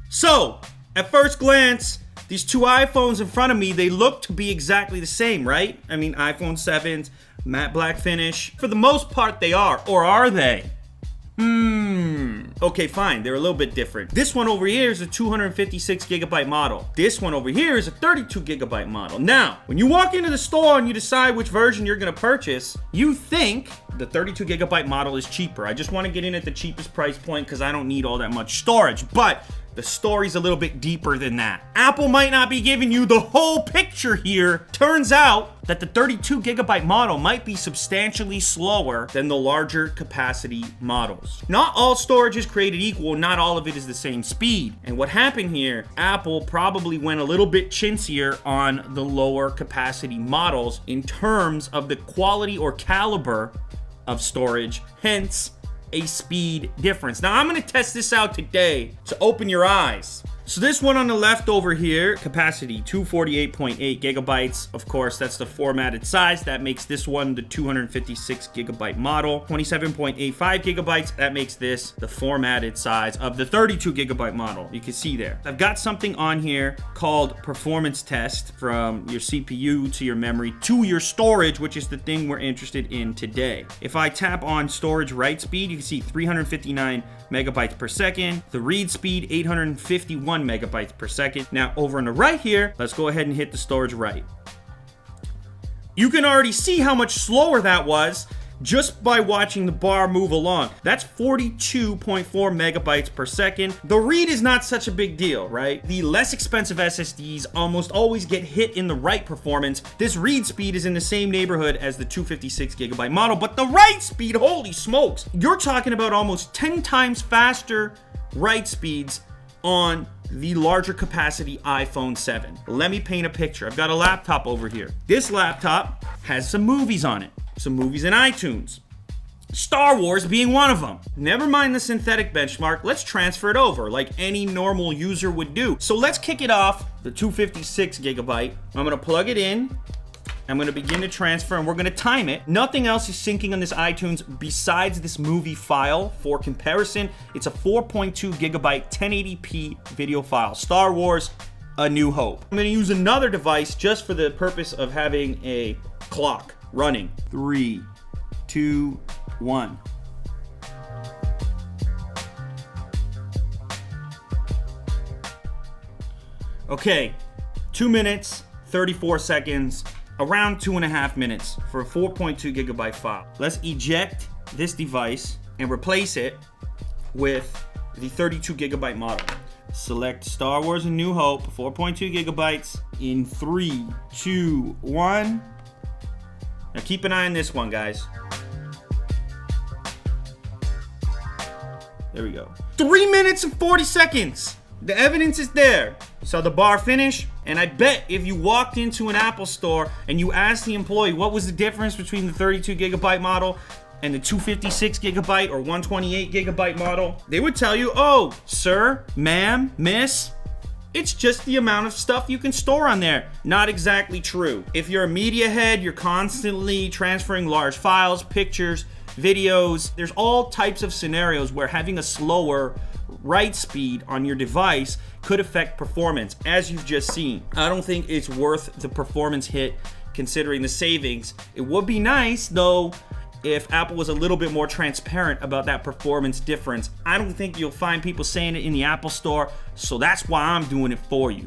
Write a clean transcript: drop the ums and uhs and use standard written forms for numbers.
So, at first glance, these two iPhones in front of me, they look to be exactly the same, right? I mean, iPhone 7s, matte black finish. For the most part, they are. Or are they? Okay, fine. They're a little bit different. This one over here is a 256 gigabyte model. This one over here is a 32 gigabyte model. Now, when you walk into the store and you decide which version you're going to purchase, you think the 32 gigabyte model is cheaper. I just want to get in at the cheapest price point because I don't need all that much storage. But the story's a little bit deeper than that. Apple might not be giving you the whole picture here. Turns out that the 32 gigabyte model might be substantially slower than the larger capacity models. Not all storage is created equal, not all of it is the same speed. And what happened here, Apple probably went a little bit chintzier on the lower capacity models in terms of the quality or caliber of storage, hence a speed difference. Now I'm gonna test this out today, so open your eyes. So this one on the left over here, capacity 248.8 gigabytes. Of course, that's the formatted size. That makes this one the 256 gigabyte model. 27.85 gigabytes, that makes this the formatted size of the 32 gigabyte model. You can see there. I've got something on here called performance test, from your CPU to your memory to your storage, which is the thing we're interested in today. If I tap on storage write speed, you can see 359 megabytes per second. The read speed, 851 megabytes per second. Now over on the right here, let's go ahead and hit the storage write. You can already see how much slower that was just by watching the bar move along. That's 42.4 megabytes per second. The read is not such a big deal, right? The less expensive SSDs almost always get hit in the write performance. This read speed is in the same neighborhood as the 256 gigabyte model, but the write speed, holy smokes, you're talking about almost 10 times faster write speeds on the larger capacity iPhone 7. Let me paint a picture. I've got a laptop over here. This laptop has some movies on it. Some movies in iTunes. Star Wars being one of them. Never mind the synthetic benchmark, let's transfer it over like any normal user would do. So let's kick it off, the 256 gigabyte. I'm gonna plug it in. I'm gonna begin to transfer and we're gonna time it. Nothing else is syncing on this iTunes besides this movie file. For comparison, it's a 4.2 gigabyte 1080p video file. Star Wars, A New Hope. I'm gonna use another device just for the purpose of having a clock running. 3, 2, 1. Okay, 2 minutes, 34 seconds, around 2.5 minutes for a 4.2 gigabyte file. Let's eject this device and replace it with the 32 gigabyte model. Select Star Wars A New Hope, 4.2 gigabytes in 3, 2, 1. Now keep an eye on this one, guys. There we go. 3 minutes and 40 seconds. The evidence is there. Saw the bar finish, and I bet if you walked into an Apple store and you asked the employee what was the difference between the 32 gigabyte model and the 256 gigabyte or 128 gigabyte model, they would tell you, oh, sir, ma'am, miss, it's just the amount of stuff you can store on there. Not exactly true. If you're a media head, you're constantly transferring large files, pictures, videos. There's all types of scenarios where having a slower write speed on your device could affect performance, as you've just seen. I don't think it's worth the performance hit considering the savings. It would be nice, though, if Apple was a little bit more transparent about that performance difference. I don't think you'll find people saying it in the Apple Store, so that's why I'm doing it for you.